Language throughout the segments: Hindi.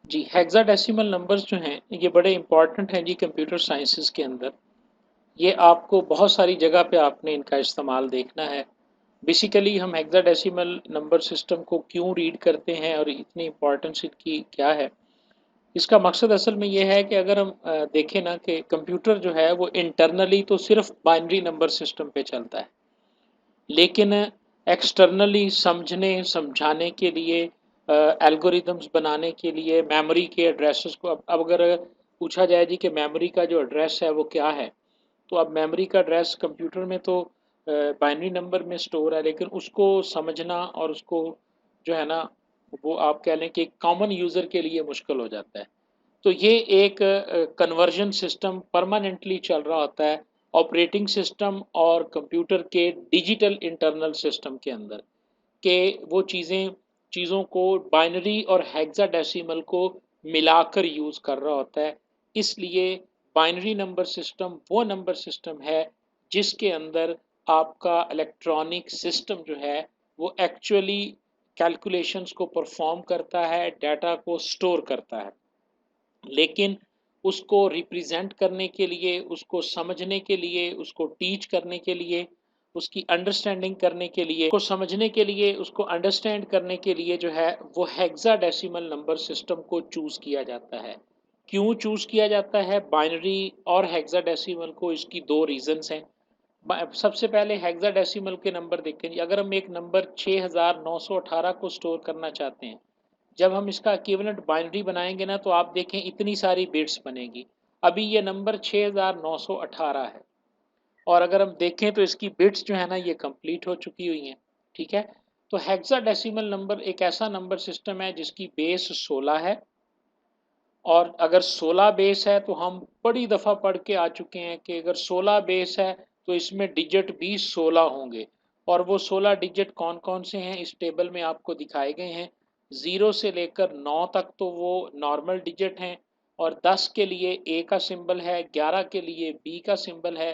जी, हेक्साडेसिमल नंबर्स जो हैं ये बड़े इम्पोर्टेंट हैं जी कंप्यूटर साइंसेस के अंदर। ये आपको बहुत सारी जगह पे आपने इनका इस्तेमाल देखना है। बेसिकली हम हेक्साडेसिमल नंबर सिस्टम को क्यों रीड करते हैं और इतनी इम्पोर्टेंस इनकी क्या है? इसका मकसद असल में ये है कि अगर हम देखें ना कि कंप्यूटर जो है वो इंटरनली तो सिर्फ बाइनरी नंबर सिस्टम पे चलता है। लेकिन एक्सटर्नली समझने, समझाने के लिए एल्गोरिदम्स बनाने के लिए मेमोरी के एड्रेसेस को अब अगर पूछा जाए जी कि मेमोरी का जो एड्रेस है वो क्या है? तो अब मेमोरी का एड्रेस कंप्यूटर में तो बाइनरी नंबर में स्टोर है, लेकिन उसको समझना और उसको जो है ना वो आप कह लें कि कॉमन यूज़र के लिए मुश्किल हो जाता है। तो ये एक कन्वर्जन सिस्टम परमानेंटली चल रहा होता है ऑपरेटिंग सिस्टम और कंप्यूटर के डिजिटल इंटरनल सिस्टम के अंदर कि वो चीज़ों को बाइनरी और हेक्साडेसिमल को मिलाकर यूज़ कर रहा होता है। इसलिए बाइनरी नंबर सिस्टम वो नंबर सिस्टम है जिसके अंदर आपका इलेक्ट्रॉनिक सिस्टम जो है वो एक्चुअली कैलकुलेशंस को परफॉर्म करता है, डाटा को स्टोर करता है। लेकिन उसको रिप्रेजेंट करने के लिए, उसको समझने के लिए, उसको टीच करने के लिए, उसकी अंडरस्टैंडिंग करने के लिए, उसको समझने के लिए, उसको अंडरस्टैंड करने के लिए जो है वो हेक्साडेसिमल नंबर सिस्टम को चूज़ किया जाता है। क्यों चूज़ किया जाता है बाइनरी और हेक्साडेसिमल को? इसकी 2 रीज़न्स हैं। सबसे पहले हेक्साडेसिमल के नंबर देखें जी, अगर हम एक नंबर 6918 को स्टोर करना चाहते हैं, जब हम इसका इक्विवेलेंट बाइनरी बनाएँगे ना तो आप देखें इतनी सारी बिट्स बनेगी। अभी ये नंबर 6918 है और अगर हम देखें तो इसकी बिट्स जो है ना ये कंप्लीट हो चुकी हुई हैं, ठीक है? तो हेक्साडेसिमल नंबर एक ऐसा नंबर सिस्टम है जिसकी बेस 16 है और अगर 16 बेस है तो हम बड़ी दफ़ा पढ़ के आ चुके हैं कि अगर 16 बेस है तो इसमें डिजिट भी 16 होंगे और वो 16 डिजिट कौन-कौन से हैं इस टेबल में आपको दिखाए गए हैं। 0 से लेकर 9 तक तो वो नॉर्मल डिजिट हैं और 10 के लिए ए का सिंबल है, 11 के लिए बी का सिंबल है,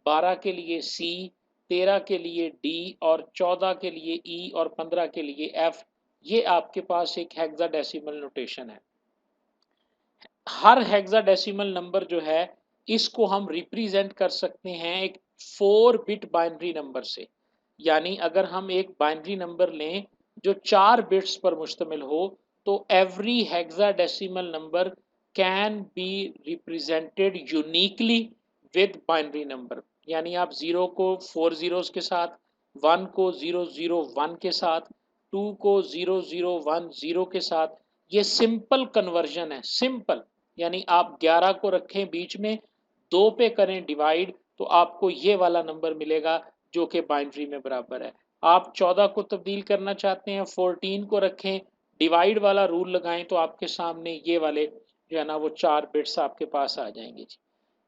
12 के लिए सी, 13 के लिए डी और 14 के लिए ई और 15 के लिए एफ। ये आपके पास एक हेक्साडेसिमल नोटेशन है। हर हेक्साडेसिमल नंबर जो है इसको हम रिप्रेजेंट कर सकते हैं एक 4 बिट बाइनरी नंबर से। यानी अगर हम एक बाइनरी नंबर लें जो 4 बिट्स पर मुश्तमिल हो तो every hexadecimal number can be represented uniquely with binary number. यानी आप 0 को 4 ज़ीरोज़ के साथ, 1 को 001 के साथ, 2 को 0010 के साथ, ये सिंपल कन्वर्जन है, सिंपल। यानी आप 11 को रखें बीच में, 2 पे करें डिवाइड तो आपको ये वाला नंबर मिलेगा जो कि बाइनरी में बराबर है। आप 14 को तब्दील करना चाहते हैं, 14 को रखें, डिवाइड वाला रूल लगाएं तो आपके सामने ये वाले जो है ना वो 4 बिट्स आपके पास आ जाएंगे जी।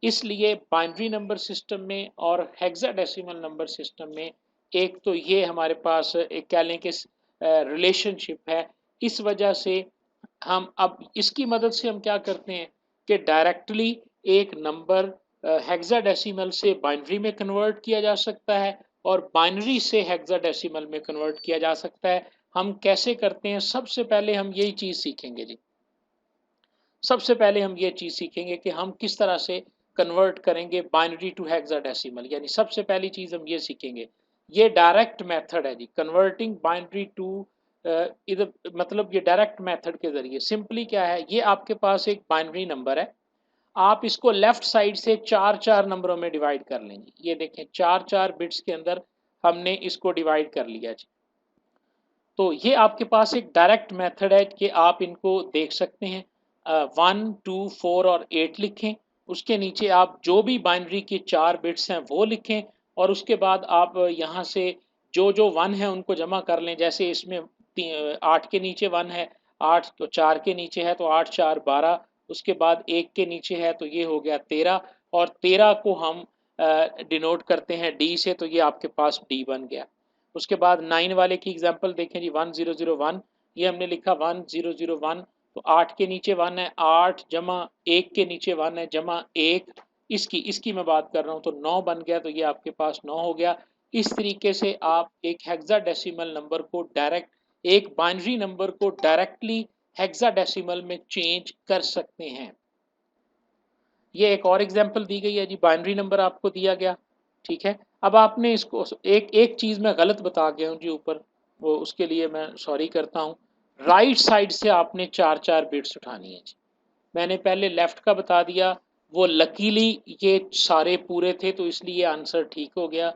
इसलिए बाइनरी नंबर सिस्टम में और हेक्साडेसिमल नंबर सिस्टम में एक तो ये हमारे पास एक कह लें कि रिलेशनशिप है। इस वजह से हम अब इसकी मदद से हम क्या करते हैं कि डायरेक्टली एक नंबर हेक्साडेसिमल से बाइनरी में कन्वर्ट किया जा सकता है और बाइनरी से हेक्साडेसिमल में कन्वर्ट किया जा सकता है। हम कैसे करते हैं? सबसे पहले हम यही चीज़ सीखेंगे जी। सबसे पहले हम ये चीज़ सीखेंगे कि हम किस तरह से कन्वर्ट करेंगे बाइनरी टू हेक्साडेसिमल। यानी सबसे पहली चीज़ हम ये सीखेंगे। ये डायरेक्ट मेथड है जी कन्वर्टिंग बाइनरी टू इधर मतलब ये डायरेक्ट मेथड के ज़रिए सिंपली क्या है, ये आपके पास एक बाइनरी नंबर है। आप इसको लेफ्ट साइड से 4-4 नंबरों में डिवाइड कर लेंगे। ये देखें 4-4 बिट्स के अंदर हमने इसको डिवाइड कर लिया जी। तो ये आपके पास एक डायरेक्ट मेथड है कि आप इनको देख सकते हैं। 1, 2, 4 और 8 लिखें। उसके नीचे आप जो भी बाइनरी के 4 बिट्स हैं वो लिखें और उसके बाद आप यहाँ से जो 1 है उनको जमा कर लें। जैसे इसमें 8 के नीचे 1 है, 8 तो 4 के नीचे है तो 8 4 12, उसके बाद 1 के नीचे है तो ये हो गया 13 और 13 को हम डिनोट करते हैं डी से तो ये आपके पास डी बन गया। उसके बाद 9 वाले की एग्जांपल देखें जी 1001, ये हमने लिखा 1001 तो 8 के नीचे 1 है, 8 जमा 1 के नीचे 1 है जमा 1 इसकी मैं बात कर रहा हूँ, तो 9 बन गया, तो ये आपके पास 9 हो गया। इस तरीके से आप एक हेक्साडेसिमल नंबर को डायरेक्ट, एक बाइनरी नंबर को डायरेक्टली हेक्साडेसिमल में चेंज कर सकते हैं। ये एक और एग्जांपल दी गई है जी, बाइनरी नंबर आपको दिया गया, ठीक है। अब आपने इसको एक एक चीज़ मैं गलत बता गया हूँ जी ऊपर, वो उसके लिए मैं सॉरी करता हूँ। राइट साइड से आपने 4-4 बिट्स उठानी है जी। मैंने पहले लेफ्ट का बता दिया, वो लकीली ये सारे पूरे थे तो इसलिए आंसर ठीक हो गया,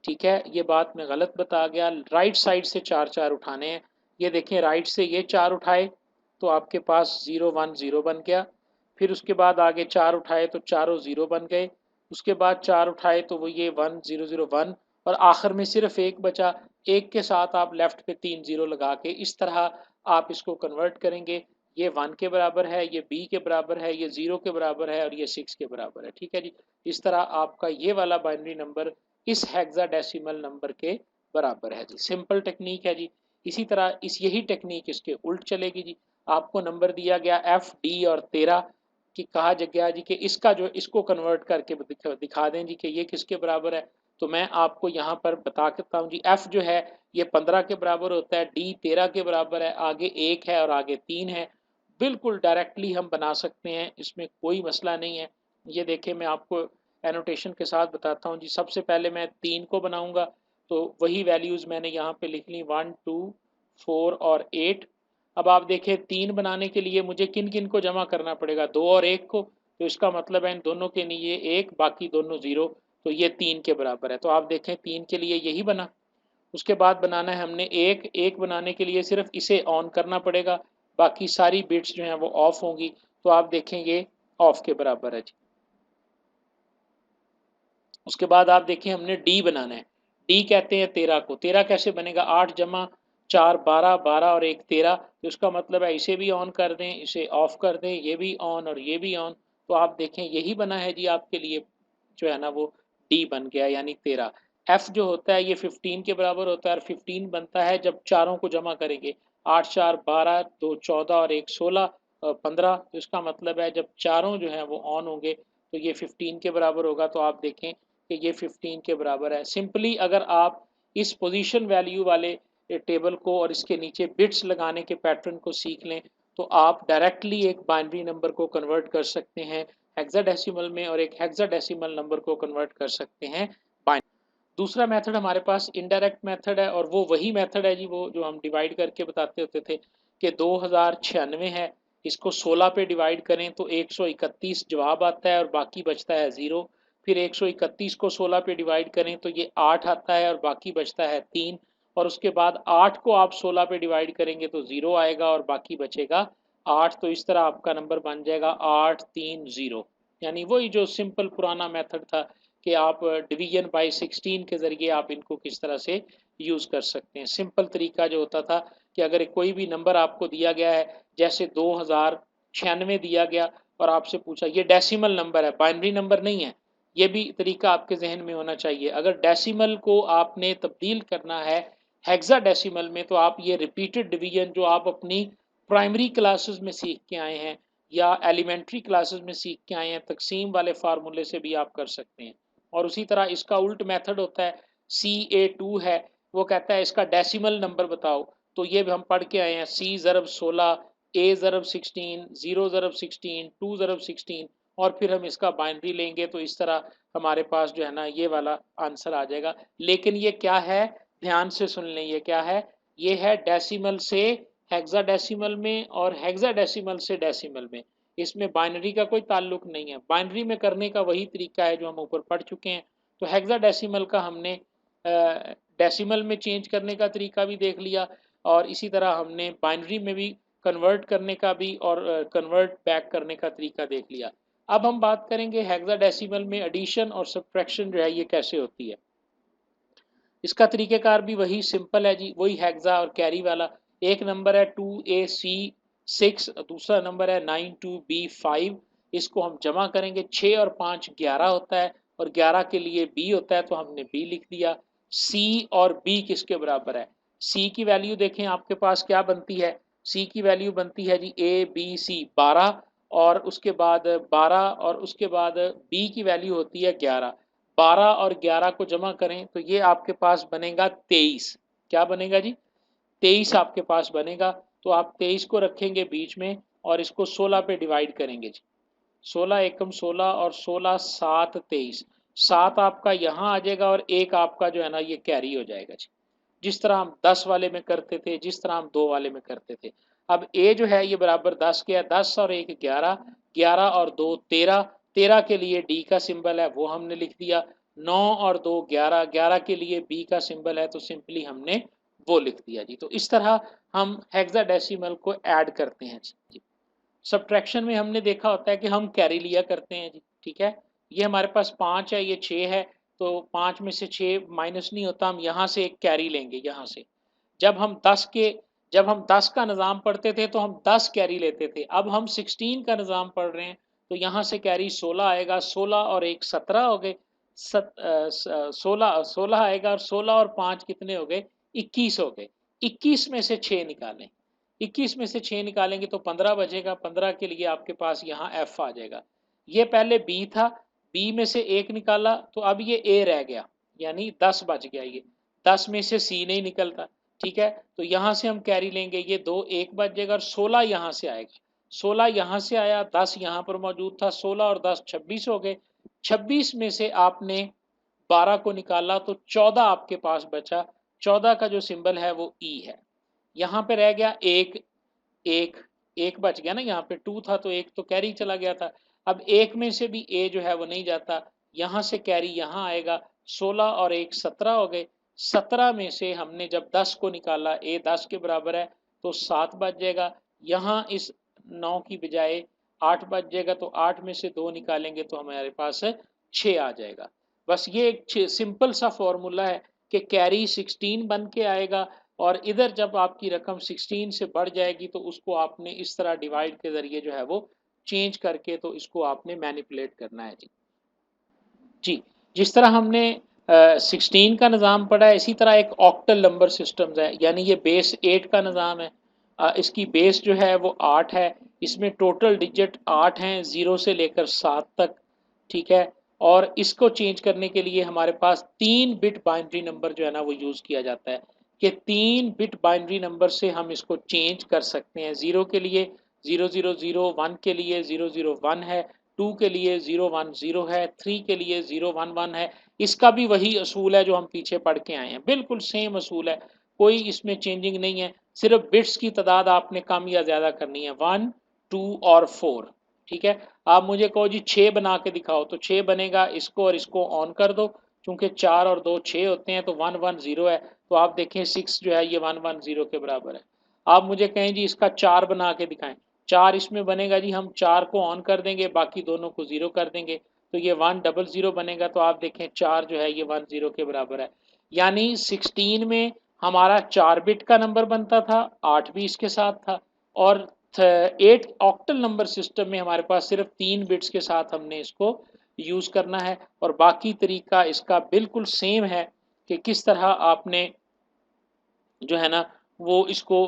ठीक है। ये बात मैं गलत बता गया, राइट साइड से 4-4 उठाने हैं। ये देखें, राइट से ये 4 उठाए तो आपके पास 0-1-0 बन गया। फिर उसके बाद आगे 4 उठाए तो चारों 0 बन गए। उसके बाद 4 उठाए तो वो ये 1-0-0-1, और आखिर में सिर्फ एक बचा। एक के साथ आप लेफ्ट पे 3 0 लगा के इस तरह आप इसको कन्वर्ट करेंगे। ये 1 के बराबर है, ये b के बराबर है, ये 0 के बराबर है और ये 6 के बराबर है, ठीक है जी। इस तरह आपका ये वाला बाइनरी नंबर इस हेक्साडेसिमल नंबर के बराबर है जी। सिंपल टेक्निक है जी। इसी तरह यही टेक्निक इसके उल्ट चलेगी जी। आपको नंबर दिया गया f, d और 13 कि कहा गया जी कि इसका जो इसको कन्वर्ट करके दिखा दें जी कि ये किसके बराबर है। तो मैं आपको यहाँ पर बता देता हूँ जी, f जो है ये 15 के बराबर होता है, d 13 के बराबर है, आगे 1 है और आगे 3 है। बिल्कुल डायरेक्टली हम बना सकते हैं, इसमें कोई मसला नहीं है। ये देखें, मैं आपको एनोटेशन के साथ बताता हूँ जी। सबसे पहले मैं 3 को बनाऊंगा, तो वही वैल्यूज़ मैंने यहाँ पे लिख ली, 1, 2, 4 और 8। अब आप देखें, 3 बनाने के लिए मुझे किन किन को जमा करना पड़ेगा, 2 और 1 को। तो इसका मतलब है इन दोनों के लिए 1, बाकी दोनों 0, तो ये 3 के बराबर है। तो आप देखें 3 के लिए यही बना। उसके बाद बनाना है हमने एक बनाने के लिए सिर्फ इसे ऑन करना पड़ेगा, बाकी सारी बिट्स जो हैं वो ऑफ होंगी। तो आप देखें ये ऑफ के बराबर है जी। उसके बाद आप देखें हमने डी बनाना है। डी कहते हैं 13 को। 13 कैसे बनेगा, 8 जमा 4 12, 12 और 1 13। तो इसका मतलब है इसे भी ऑन कर दें, इसे ऑफ कर दें, ये भी ऑन और ये भी ऑन। तो आप देखें यही बना है जी आपके लिए, जो है ना वो डी बन गया, यानी 13। एफ जो होता है ये 15 के बराबर होता है, और 15 बनता है जब चारों को जमा करेंगे। 8 4 12, 2 14 और 1 16, 15। तो इसका मतलब है जब चारों जो है वो ऑन होंगे तो ये 15 के बराबर होगा। तो आप देखें कि ये 15 के बराबर है। सिंपली अगर आप इस पोजीशन वैल्यू वाले टेबल को और इसके नीचे बिट्स लगाने के पैटर्न को सीख लें तो आप डायरेक्टली एक बाइनरी नंबर को कन्वर्ट कर सकते हैं हेक्साडेसिमल में, और एक हेक्साडेसिमल नंबर को कन्वर्ट कर सकते हैं बाइनरी। दूसरा मेथड हमारे पास इनडायरेक्ट मेथड है, और वो वही मेथड है जी, वो जो हम डिवाइड करके बताते होते थे कि 2096 है, इसको 16 पे डिवाइड करें तो 131 जवाब आता है और बाकी बचता है 0। फिर 131 को 16 पे डिवाइड करें तो ये 8 आता है और बाकी बचता है 3। और उसके बाद 8 को आप 16 पे डिवाइड करेंगे तो 0 आएगा और बाकी बचेगा 8। तो इस तरह आपका नंबर बन जाएगा 830, यानी वही जो सिंपल पुराना मेथड था कि आप डिवीजन बाय 16 के ज़रिए आप इनको किस तरह से यूज़ कर सकते हैं। सिंपल तरीका जो होता था कि अगर कोई भी नंबर आपको दिया गया है, जैसे 2096 दिया गया और आपसे पूछा, ये डेसिमल नंबर है, बाइनरी नंबर नहीं है। ये भी तरीका आपके जहन में होना चाहिए। अगर डेसिमल को आपने तब्दील करना है हेक्साडेसिमल में, तो आप ये रिपीटेड डिवीजन जो आप अपनी प्राइमरी क्लासेस में सीख के आए हैं या एलिमेंट्री क्लासेस में सीख के आए हैं, तकसीम वाले फार्मूले से भी आप कर सकते हैं। और उसी तरह इसका उल्ट मेथड होता है, CA2 है, वो कहता है इसका डेसिमल नंबर बताओ। तो ये भी हम पढ़ के आए हैं, C ज़रब 16, A ज़रब 16, 0 ज़रब 16, 2 ज़रब 16, और फिर हम इसका बाइनरी लेंगे तो इस तरह हमारे पास जो है ना ये वाला आंसर आ जाएगा। लेकिन ये क्या है, ध्यान से सुन लें, ये क्या है, ये है डेसिमल से हेक्साडेसिमल में और हेक्साडेसिमल से डेसिमल में। इसमें बाइनरी का कोई ताल्लुक नहीं है। बाइनरी में करने का वही तरीका है जो हम ऊपर पढ़ चुके हैं। तो हेक्साडेसिमल का हमने डेसिमल में चेंज करने का तरीका भी देख लिया, और इसी तरह हमने बाइनरी में भी कन्वर्ट करने का भी और कन्वर्ट बैक करने का तरीका देख लिया। अब हम बात करेंगे हेक्साडेसिमल में एडिशन और सब्ट्रैक्शन जो है ये कैसे होती है। इसका तरीक़ेकार भी वही सिंपल है जी, वही हेक्सा और कैरी वाला। एक नंबर है 2AC6, दूसरा नंबर है 92B5। इसको हम जमा करेंगे, 6 और 5 11 होता है, और 11 के लिए B होता है तो हमने B लिख दिया। C और B किसके बराबर है, C की वैल्यू देखें आपके पास क्या बनती है, C की वैल्यू बनती है जी A B C 12, और उसके बाद 12 और उसके बाद b की वैल्यू होती है 11। 12 और 11 को जमा करें तो ये आपके पास बनेगा 23। क्या बनेगा जी? 23 आपके पास बनेगा। तो आप 23 को रखेंगे बीच में और इसको 16 पे डिवाइड करेंगे जी। 16 एकम 16 और 16 7 23। 7 आपका यहाँ आ जाएगा और एक आपका जो है ना ये कैरी हो जाएगा जी। जिस तरह हम 10 वाले में करते थे, जिस तरह हम 2 वाले में करते थे। अब a जो है ये बराबर 10 के है, 10 और 1 11, 11 और 2 13, 13 के लिए d का सिंबल है वो हमने लिख दिया। 9 और 2 11, 11 के लिए b का सिंबल है तो सिंपली हमने वो लिख दिया जी। तो इस तरह हम हेक्साडेसिमल को ऐड करते हैं जी। सब्ट्रैक्शन में हमने देखा होता है कि हम कैरी लिया करते हैं जी। ठीक है, ये हमारे पास 5 है, ये 6 है, तो 5 में से 6 माइनस नहीं होता, हम यहाँ से एक कैरी लेंगे यहाँ से। जब हम 10 के जब हम 10 का निज़ाम पढ़ते थे तो हम 10 कैरी लेते थे। अब हम 16 का निज़ाम पढ़ रहे हैं तो यहाँ से कैरी 16 आएगा। 16 और 1 17 हो गए। 16 16 आएगा और 16 और 5 कितने हो गए? 21 हो गए। 21 में से 6 निकालें। 21 में से 6 निकालेंगे तो 15 बचेगा। 15 के लिए आपके पास यहाँ एफ आ जाएगा। ये पहले बी था, बी में से 1 निकाला तो अब ये ए रह गया, यानी 10 बच गया। ये 10 में से सी नहीं निकलता। ठीक है, तो यहाँ से हम कैरी लेंगे, ये 2 1 बच जाएगा और 16 यहाँ से आएगा। 16 यहाँ से आया, 10 यहाँ पर मौजूद था। 16 और 10 26 हो गए। 26 में से आपने 12 को निकाला तो 14 आपके पास बचा। 14 का जो सिंबल है वो ई है। यहाँ पे रह गया एक, एक, एक बच गया ना, यहाँ पे 2 था तो एक तो कैरी चला गया था। अब एक में से भी ए जो है वो नहीं जाता, यहाँ से कैरी यहाँ आएगा। 16 और 1 17 हो गए। 17 में से हमने जब 10 को निकाला, ए 10 के बराबर है तो 7 बच जाएगा। यहाँ इस 9 की बजाय 8 बच जाएगा, तो 8 में से 2 निकालेंगे तो हमारे पास 6 आ जाएगा। बस ये एक सिंपल सा फॉर्मूला है कि कैरी 16 बन के आएगा और इधर जब आपकी रकम 16 से बढ़ जाएगी तो उसको आपने इस तरह डिवाइड के ज़रिए जो है वो चेंज करके तो इसको आपने मैनिपुलेट करना है जी। जी, जिस तरह हमने 16 का निज़ाम पढ़ा है, इसी तरह एक ऑक्टल नंबर सिस्टम्स है, यानी ये बेस 8 का निज़ाम है। इसकी बेस जो है वो 8 है। इसमें टोटल डिजिट 8 हैं, 0 से लेकर 7 तक। ठीक है, और इसको चेंज करने के लिए हमारे पास 3 बिट बाइनरी नंबर जो है ना वो यूज़ किया जाता है कि 3 बिट बाइनरी नंबर से हम इसको चेंज कर सकते हैं। 0 के लिए 0001, 1 के लिए 001 है, 2 के लिए 010 है, 3 के लिए 011 है। इसका भी वही असूल है जो हम पीछे पढ़ के आए हैं, बिल्कुल सेम असूल है, कोई इसमें चेंजिंग नहीं है। सिर्फ बिट्स की तादाद आपने कम या ज़्यादा करनी है, 1 2 और 4। ठीक है, आप मुझे कहो जी 6 बना के दिखाओ तो 6 बनेगा। इसको और इसको ऑन कर दो, चूंकि 4 और 2 6 होते हैं तो 110 है, तो आप देखें 6 जो है ये 110 के बराबर है। आप मुझे कहें जी इसका 4 बना के दिखाएं, 4 इसमें बनेगा जी, हम 4 को ऑन कर देंगे, बाकी दोनों को 0 कर देंगे तो ये 100 बनेगा। तो आप देखें 4 जो है ये 10 के बराबर है। यानी 16 में हमारा 4 बिट का नंबर बनता था, 8 भी इसके साथ था, और 8 ऑक्टल नंबर सिस्टम में हमारे पास सिर्फ 3 बिट्स के साथ हमने इसको यूज़ करना है। और बाकी तरीका इसका बिल्कुल सेम है कि किस तरह आपने जो है ना वो इसको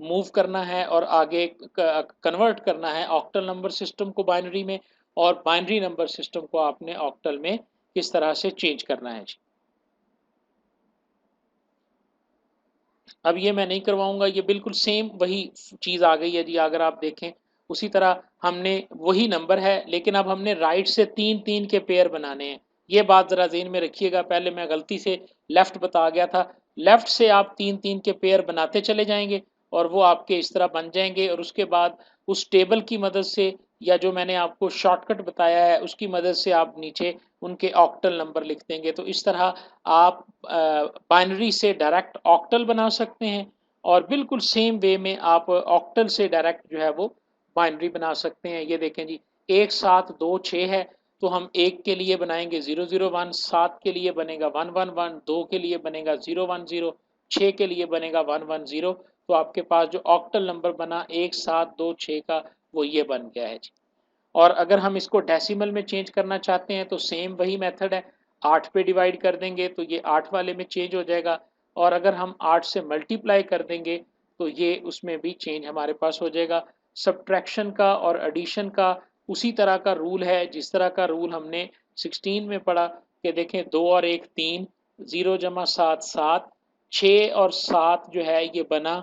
मूव करना है और आगे कन्वर्ट करना है ऑक्टल नंबर सिस्टम को बाइनरी में, और बाइनरी नंबर सिस्टम को आपने ऑक्टल में किस तरह से चेंज करना है जी। अब ये मैं नहीं करवाऊंगा, ये बिल्कुल सेम वही चीज़ आ गई है जी। अगर आप देखें उसी तरह हमने वही नंबर है, लेकिन अब हमने राइट से 3 3 के पेयर बनाने हैं। ये बात ज़रा ज़हन में रखिएगा, पहले मैं गलती से लेफ़्ट बता गया था। लेफ़्ट से आप 3 3 के पेयर बनाते चले जाएंगे और वो आपके इस तरह बन जाएंगे, और उसके बाद उस टेबल की मदद से या जो मैंने आपको शॉर्टकट बताया है उसकी मदद से आप नीचे उनके ऑक्टल नंबर लिख देंगे। तो इस तरह आप बाइनरी से डायरेक्ट ऑक्टल बना सकते हैं, और बिल्कुल सेम वे में आप ऑक्टल से डायरेक्ट जो है वो बाइनरी बना सकते हैं। ये देखें जी, 1 7 2 6 है तो हम 1 के लिए बनाएंगे 001, 7 के लिए बनेगा 111, 2 के लिए बनेगा 010, 6 के लिए बनेगा 110। तो आपके पास जो ऑक्टल नंबर बना 1 7 2 6 का वो ये बन गया है जी। और अगर हम इसको डेसिमल में चेंज करना चाहते हैं तो सेम वही मेथड है, 8 पे डिवाइड कर देंगे तो ये 8 वाले में चेंज हो जाएगा, और अगर हम 8 से मल्टीप्लाई कर देंगे तो ये उसमें भी चेंज हमारे पास हो जाएगा। सब्ट्रैक्शन का और एडिशन का उसी तरह का रूल है जिस तरह का रूल हमने 16 में पढ़ा कि देखें 2 और 1 3, 0 जमा 7 7, 6 और 7 जो है ये बना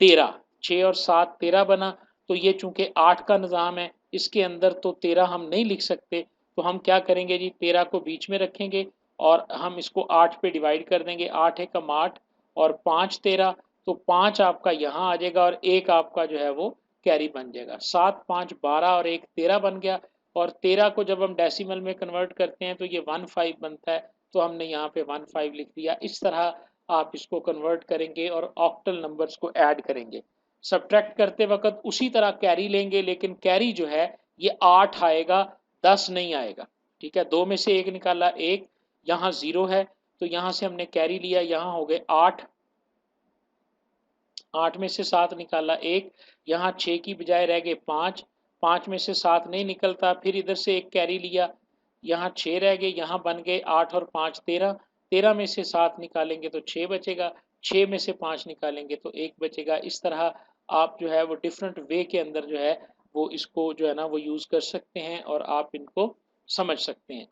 13, 6 और 7 13 बना। तो ये चूंकि 8 का निज़ाम है इसके अंदर तो 13 हम नहीं लिख सकते, तो हम क्या करेंगे जी 13 को बीच में रखेंगे और हम इसको 8 पे डिवाइड कर देंगे, 8 एकम 8 और 5 13, तो 5 आपका यहाँ आ जाएगा और 1 आपका जो है वो कैरी बन जाएगा। 7 5 12 और 1 13 बन गया और 13 को जब हम डेसिमल में कन्वर्ट करते हैं तो ये 15 बनता है, तो हमने यहाँ पे 15 लिख दिया। इस तरह आप इसको कन्वर्ट करेंगे और ऑक्टल नंबर्स को ऐड करेंगे। सब्ट्रैक्ट करते वक्त उसी तरह कैरी लेंगे, लेकिन कैरी जो है ये 8 आएगा, 10 नहीं आएगा। ठीक है, 2 में से 1 निकाला 1, यहाँ 0 है तो यहाँ से हमने कैरी लिया, यहाँ हो गए 8, 8 में से 7 निकाला 1, यहाँ 6 की बजाय रह गए 5, 5 में से 7 नहीं निकलता, फिर इधर से एक कैरी लिया, यहाँ 6 रह गए, यहाँ बन गए 8 और 5 13, 13 में से 7 निकालेंगे तो 6 बचेगा, 6 में से 5 निकालेंगे तो 1 बचेगा। इस तरह आप जो है वो डिफरेंट वे के अंदर जो है वो इसको जो है ना वो यूज़ कर सकते हैं और आप इनको समझ सकते हैं।